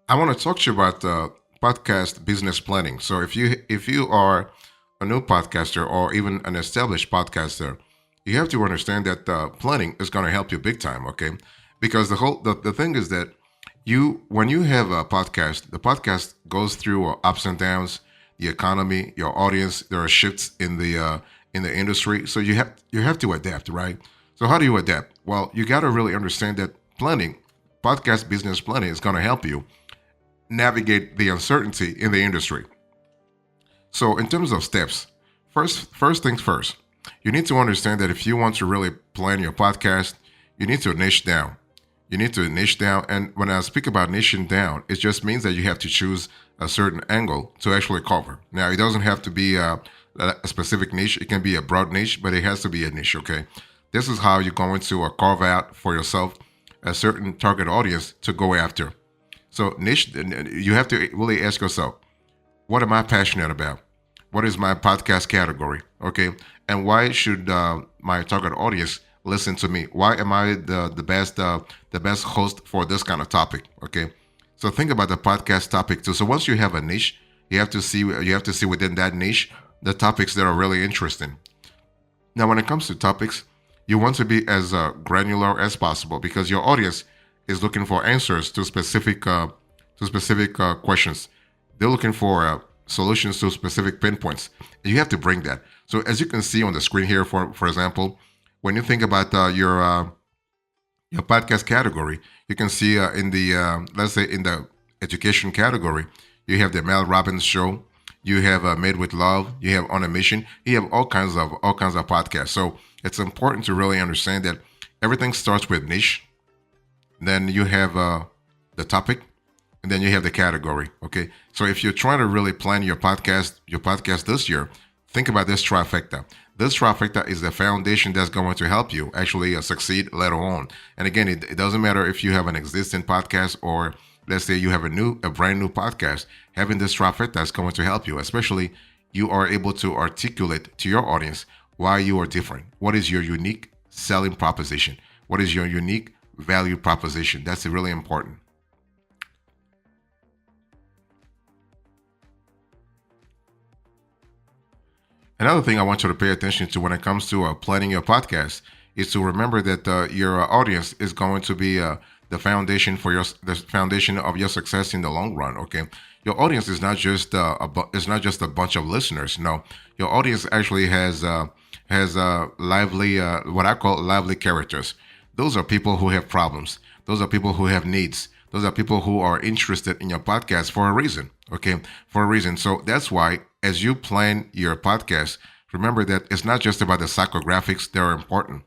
I want to talk to you about podcast business planning. So if you are a new podcaster or even an established podcaster, you have to understand that planning is going to help you big time. Okay, because the thing is that you when you have a podcast, the podcast goes through ups and downs, the economy, your audience. There are shifts in the industry, so you have to adapt, right? So how do you adapt? Well, you got to really understand that planning, podcast business planning, is going to help you navigate the uncertainty in the industry. So, in terms of steps, first things first, you need to understand that if you want to really plan your podcast, you need to niche down. You need to niche down, and when I speak about niching down, it just means that you have to choose a certain angle to actually cover. Now, it doesn't have to be a specific niche; it can be a broad niche, but it has to be a niche. Okay, this is how you're going to carve out for yourself a certain target audience to go after. So niche, you have to really ask yourself, what am I passionate about? What is my podcast category? Okay, and why should my target audience listen to me? Why am I the best host for this kind of topic? Okay, so think about the podcast topic too. So once you have a niche, you have to see within that niche the topics that are really interesting. Now, when it comes to topics, you want to be as granular as possible because your audience is looking for answers to specific questions. They're looking for solutions to specific pinpoints. You have to bring that. So, as you can see on the screen here, for example, when you think about your podcast category, you can see in the let's say in the education category, you have the Mel Robbins show, you have Made with Love, you have On a Mission, you have all kinds of podcasts. So it's important to really understand that everything starts with niche, then you have the topic, and then you have the category. Okay, so if you're trying to really plan your podcast this year, think about this trifecta. This trifecta is the foundation that's going to help you actually succeed later on. And again, it doesn't matter if you have an existing podcast or let's say you have a brand new podcast. Having this trifecta is going to help you, especially you are able to articulate to your audience why you are different. What is your unique selling proposition? What is your unique value proposition? That's really important. Another thing I want you to pay attention to when it comes to planning your podcast is to remember that your audience is going to be the foundation of your success in the long run. Okay, your audience is not just is not just a bunch of listeners. No, your audience actually has lively what I call lively characters. Those are people who have problems. Those are people who have needs. Those are people who are interested in your podcast for a reason. Okay, for a reason. So that's why, as you plan your podcast, remember that it's not just about the psychographics that are important,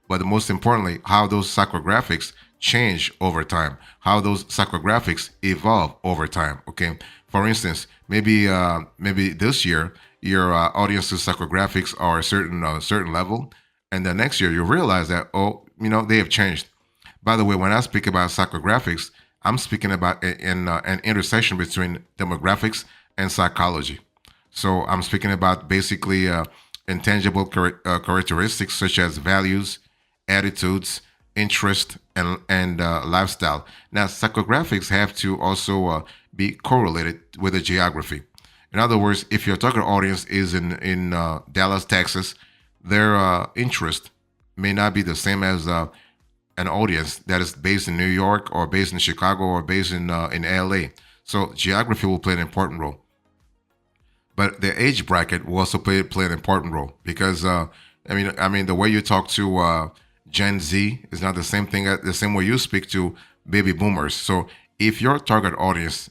but most importantly, how those psychographics change over time, how those psychographics evolve over time. Okay, for instance, maybe this year your audience's psychographics are a certain level, and the next year you realize that they have changed. By the way, when I speak about psychographics, I'm speaking about an intersection between demographics and psychology. So I'm speaking about basically intangible characteristics such as values, attitudes, interest, and lifestyle. Now, psychographics have to also be correlated with the geography. In other words, if your target audience is in Dallas, Texas, their interest may not be the same as an audience that is based in New York or based in Chicago or based in LA. So geography will play an important role, but the age bracket will also play an important role because I mean the way you talk to Gen Z is not the same thing the same way you speak to baby boomers. So if your target audience,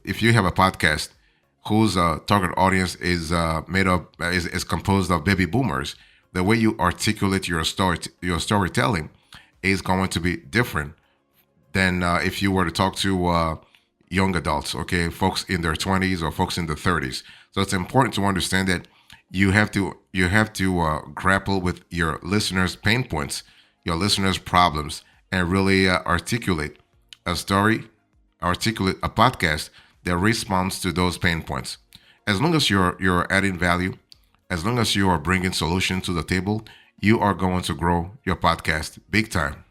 if you have a podcast whose target audience is is composed of baby boomers, the way you articulate your storytelling is going to be different than if you were to talk to young adults, okay, folks in their 20s or folks in their 30s. So it's important to understand that you have to grapple with your listeners' pain points, your listeners' problems, and really articulate a story, articulate a podcast that responds to those pain points. As long as you're adding value, as long as you are bringing solutions to the table, you are going to grow your podcast big time.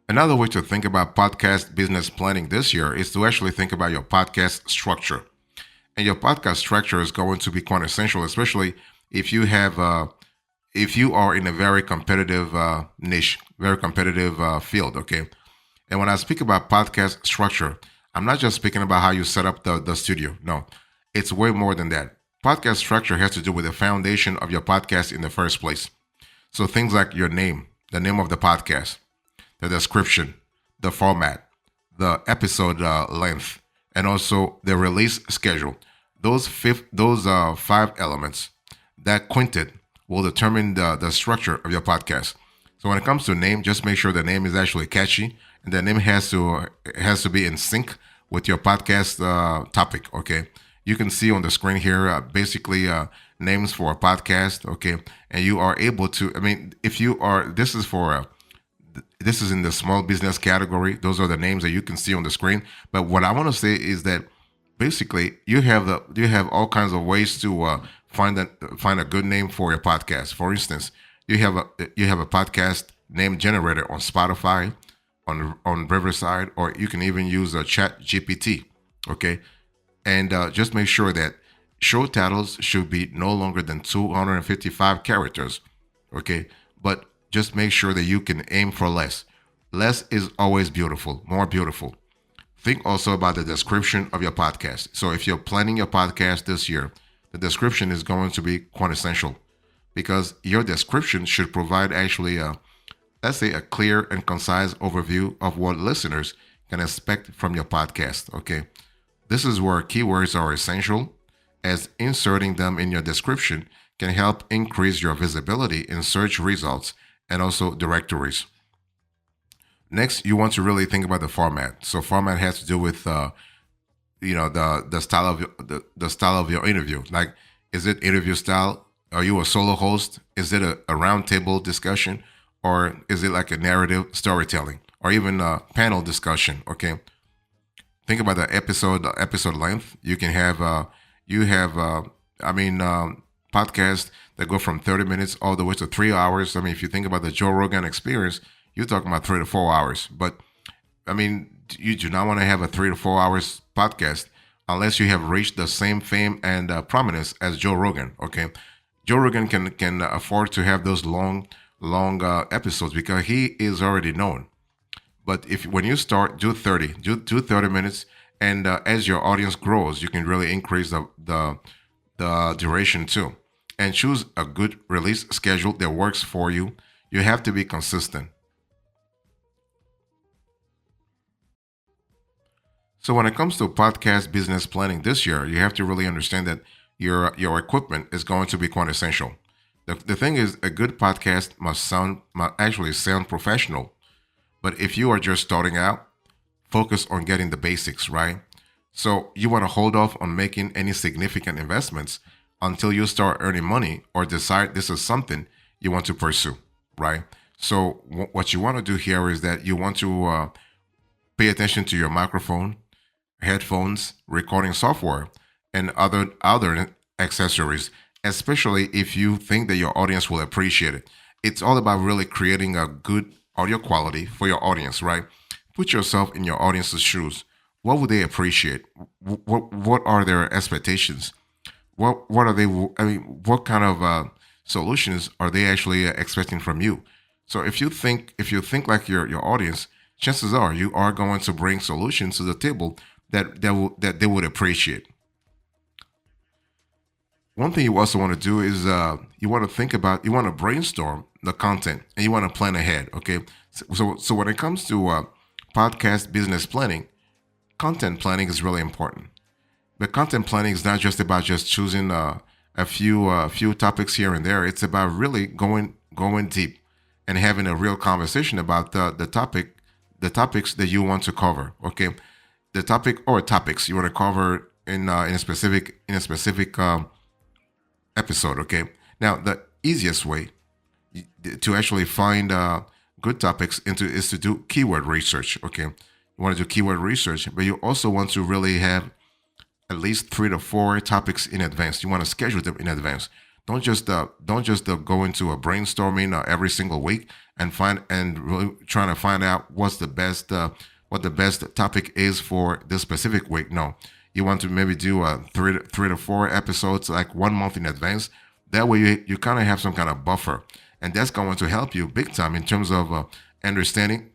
Another way to think about podcast business planning this year is to actually think about your podcast structure. And your podcast structure is going to be quite essential, especially if you have if you are in a very competitive niche, very competitive field. Okay. And when I speak about podcast structure, I'm not just speaking about how you set up the studio. No, it's way more than that. Podcast structure has to do with the foundation of your podcast in the first place. So things like your name, the name of the podcast, the description, the format, the episode length, and also the release schedule. Those five elements, that quintet will determine the structure of your podcast. So when it comes to name, just make sure the name is actually catchy, and the name has to be in sync with your podcast topic. Okay, you can see on the screen here basically names for a podcast. Okay, and you are able to. I mean, if you are, this is in the small business category. Those are the names that you can see on the screen. But what I want to say is that basically you have all kinds of ways to find a good name for your podcast. For instance, you have a podcast name generator on Spotify, on Riverside, or you can even use a Chat GPT. Okay, and just make sure that show titles should be no longer than 255 characters. Okay, but just make sure that you can aim for less. Less is always beautiful, more beautiful. Think also about the description of your podcast. So if you're planning your podcast this year, the description is going to be quite essential because your description should provide actually let's say a clear and concise overview of what listeners can expect from your podcast. Okay. This is where keywords are essential, as inserting them in your description can help increase your visibility in search results and also directories. Next, you want to really think about the format. So format has to do with the style of the style of your interview. Like, is it interview style? Are you a solo host? Is it a roundtable discussion, or is it like a narrative storytelling, or even a panel discussion? Okay, think about the episode length. You can have you have I mean podcasts that go from 30 minutes all the way to 3 hours. I mean, if you think about the Joe Rogan experience, you're talking about 3 to 4 hours. But I mean, you do not want to have a 3 to 4 hours podcast unless you have reached the same fame and prominence as Joe Rogan. Okay, Joe Rogan can afford to have those long episodes because he is already known. But if when you start, do 30 minutes, and as your audience grows, you can really increase the duration too, and choose a good release schedule that works for you. You have to be consistent. So when it comes to podcast business planning this year, you have to really understand that your equipment is going to be quite essential. The thing is, a good podcast must actually sound professional. But if you are just starting out, focus on getting the basics right. So you want to hold off on making any significant investments until you start earning money or decide this is something you want to pursue, right? So what you want to do here is that you want to pay attention to your microphone, headphones, recording software, and other accessories, especially if you think that your audience will appreciate it. It's all about really creating a good audio quality for your audience, right? Put yourself in your audience's shoes. What would they appreciate? What are their expectations? What are they? I mean, what kind of solutions are they actually expecting from you? So if you think like your audience, chances are you are going to bring solutions to the table that they would appreciate. One thing you also want to do is you want to brainstorm the content and you want to plan ahead. Okay, so when it comes to podcast business planning, content planning is really important. But content planning is not just about just choosing a few topics here and there. It's about really going deep and having a real conversation about the topics that you want to cover. Okay, the topic or topics you want to cover in a specific episode. Okay, now the easiest way to actually find good topics into is to do keyword research. Okay, you want to do keyword research, but you also want to really have at least 3 to 4 topics in advance. You want to schedule them in advance. Don't just go into a brainstorming every single week and find and really trying to find out what's the best what the best topic is for this specific week. No, you want to maybe do three to four episodes like 1 month in advance. That way you kind of have some kind of buffer, and that's going to help you big time in terms of understanding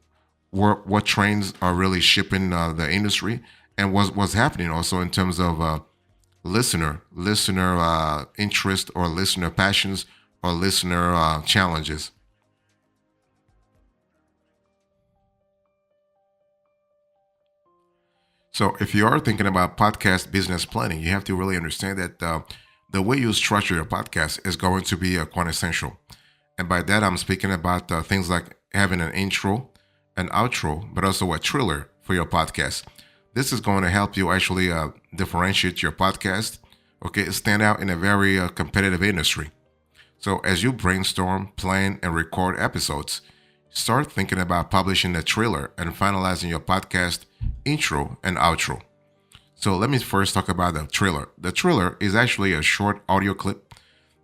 what trains are really shipping the industry, and what's happening also in terms of listener interest, or listener passions, or listener challenges. So if you are thinking about podcast business planning, you have to really understand that the way you structure your podcast is going to be quite essential. And by that, I'm speaking about things like having an intro, an outro, but also a trailer for your podcast. This is going to help you actually differentiate your podcast, okay, stand out in a very competitive industry. So as you brainstorm, plan, and record episodes, start thinking about publishing a trailer and finalizing your podcast intro and outro. So let me first talk about the trailer. The trailer is actually a short audio clip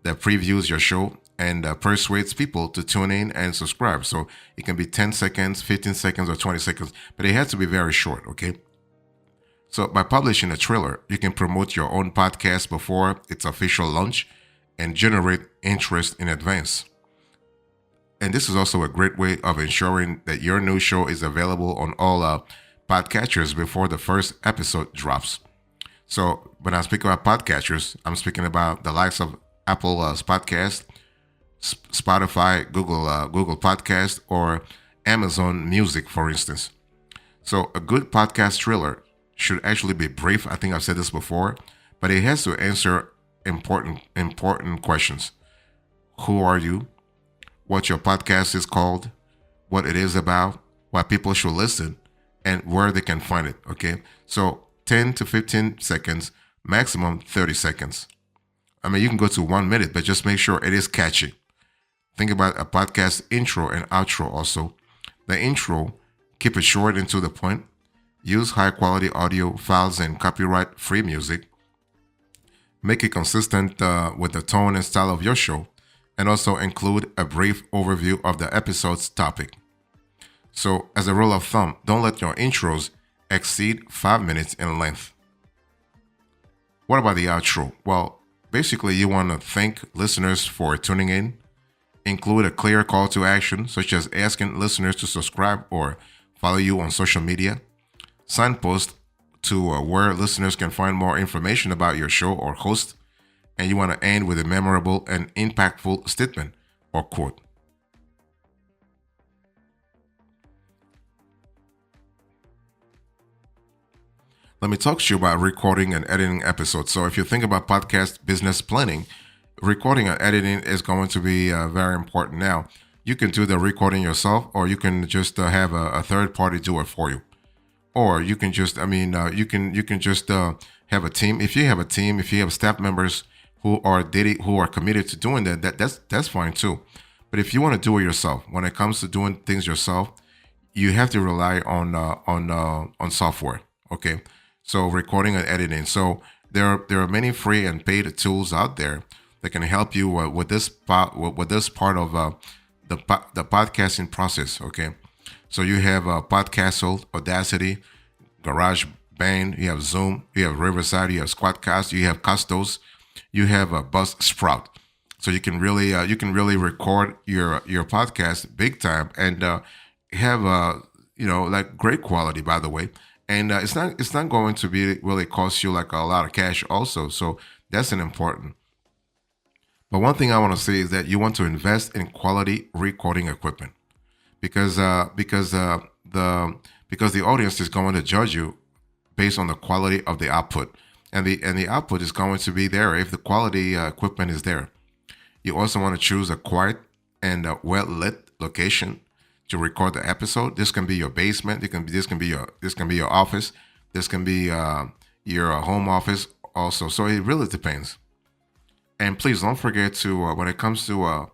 that previews your show and persuades people to tune in and subscribe. So it can be 10 seconds, 15 seconds, or 20 seconds, but it has to be very short, okay? So by publishing a trailer, you can promote your own podcast before its official launch and generate interest in advance. And this is also a great way of ensuring that your new show is available on all podcatchers before the first episode drops. So when I speak about podcatchers, I'm speaking about the likes of Apple Podcast, Spotify, Google Podcast, or Amazon Music, for instance. So a good podcast trailer should actually be brief. I think I've said this before, but it has to answer important questions. Who are you? What your podcast is called? What it is about? Why people should listen? And where they can find it. Okay, so 10 to 15 seconds, maximum 30 seconds. I mean, you can go to 1 minute, but just make sure it is catchy. Think about a podcast intro and outro also. The intro, keep it short and to the point. Use high quality audio files and copyright free music. Make it consistent with the tone and style of your show, and also include a brief overview of the episode's topic. So, as a rule of thumb, don't let your intros exceed 5 minutes in length. What about the outro? Well, basically, you want to thank listeners for tuning in, include a clear call to action, such as asking listeners to subscribe or follow you on social media, signpost to where listeners can find more information about your show or host, and you want to end with a memorable and impactful statement or quote. Let me talk to you about recording and editing episodes. So if you think about podcast business planning, recording and editing is going to be very important. Now, you can do the recording yourself, or you can just have a third party do it for you. Or you can just, you can just have a team. If you have a team, if you have staff members who are who are committed to doing that's fine too. But if you want to do it yourself, when it comes to doing things yourself, you have to rely on software. Okay, so recording and editing. So there are many free and paid tools out there that can help you with this part of the podcasting process. Okay, so you have Podcastle, Audacity, GarageBand, you have Zoom, you have Riverside, you have Squadcast, you have Custos, you have Buzzsprout. So you can really record your podcast big time, and have like great quality, by the way. And it's not going to be really cost you like a lot of cash also. So that's an important. But one thing I want to say is that you want to invest in quality recording equipment, because the audience is going to judge you based on the quality of the output, and the output is going to be there if the quality equipment is there. You also want to choose a quiet and well lit location to record the episode. This can be your basement. This can be your office. This can be your home office also. So it really depends. And please don't forget to when it comes to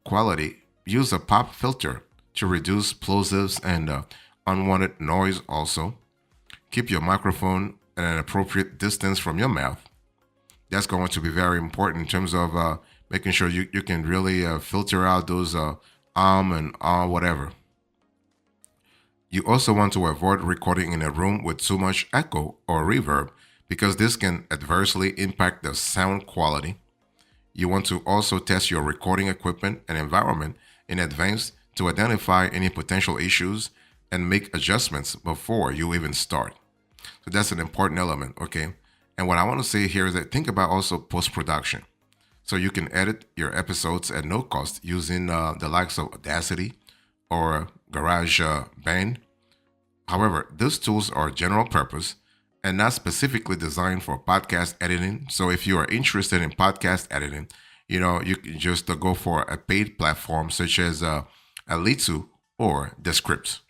quality, use a pop filter to reduce plosives and unwanted noise. Also, keep your microphone at an appropriate distance from your mouth. That's going to be very important in terms of making sure you can really filter out those and whatever. You also want to avoid recording in a room with too much echo or reverb because this can adversely impact the sound quality. You want to also test your recording equipment and environment in advance to identify any potential issues and make adjustments before you even start. So that's an important element, okay? And what I want to say here is that think about also post production. So you can edit your episodes at no cost using the likes of Audacity or Garage Band. However, these tools are general purpose and not specifically designed for podcast editing. So if you are interested in podcast editing, you can just go for a paid platform such as Alitu or Descript.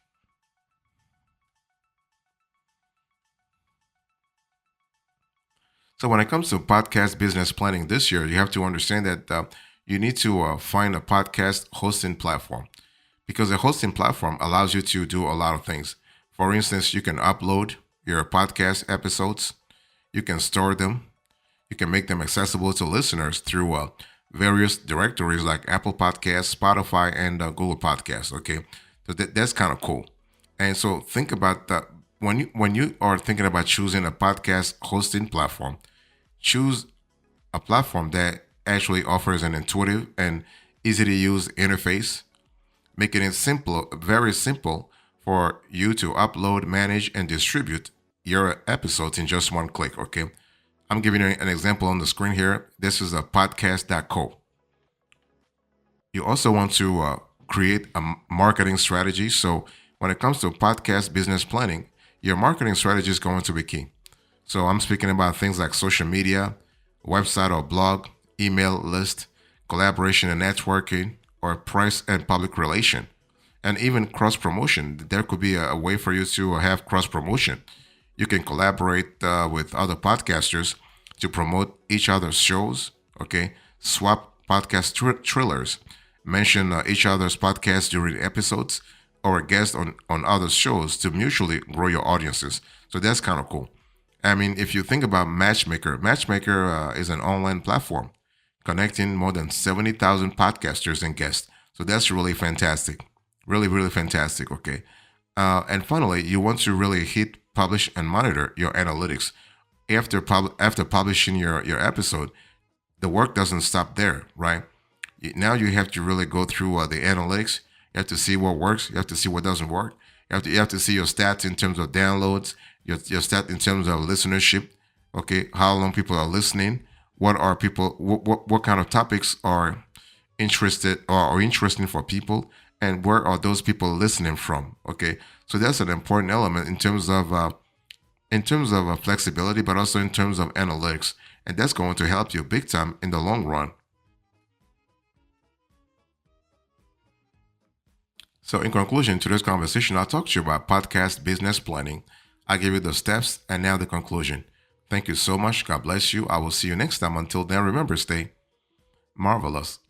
So when it comes to podcast business planning this year, you have to understand that you need to find a podcast hosting platform because a hosting platform allows you to do a lot of things. For instance, you can upload your podcast episodes, you can store them, you can make them accessible to listeners through various directories like Apple Podcasts, Spotify, and Google Podcasts. Okay, so that's kind of cool. And so think about that when you are thinking about choosing a podcast hosting platform. Choose a platform that actually offers an intuitive and easy to use interface, making it simple, very simple for you to upload, manage, and distribute your episodes in just one click. Okay, I'm giving you an example on the screen here. This is a podcast.co. You also want to create a marketing strategy. So when it comes to podcast business planning, your marketing strategy is going to be key. So I'm speaking about things like social media, website or blog, email list, collaboration and networking, or price and public relation, and even cross promotion. There could be a way for you to have cross promotion. You can collaborate with other podcasters to promote each other's shows. Okay, swap podcast trailers, mention each other's podcasts during episodes, or a guest on other shows to mutually grow your audiences. So that's kind of cool. I mean, if you think about Matchmaker is an online platform connecting more than 70,000 podcasters and guests. So that's really fantastic. Really, really fantastic. Okay. And finally, you want to really hit publish and monitor your analytics. After publishing your episode, the work doesn't stop there, right? Now you have to really go through the analytics. You have to see what works. You have to see what doesn't work. You have to see your stats in terms of downloads, your stat in terms of listenership. Okay, how long people are listening. What are people? What kind of topics are interested or interesting for people, and where are those people listening from? Okay, so that's an important element in terms of flexibility, but also in terms of analytics, and that's going to help you big time in the long run. So, in conclusion to this conversation, I talked to you about podcast business planning. I gave you the steps and now the conclusion. Thank you so much. God bless you. I will see you next time. Until then, remember, stay marvelous.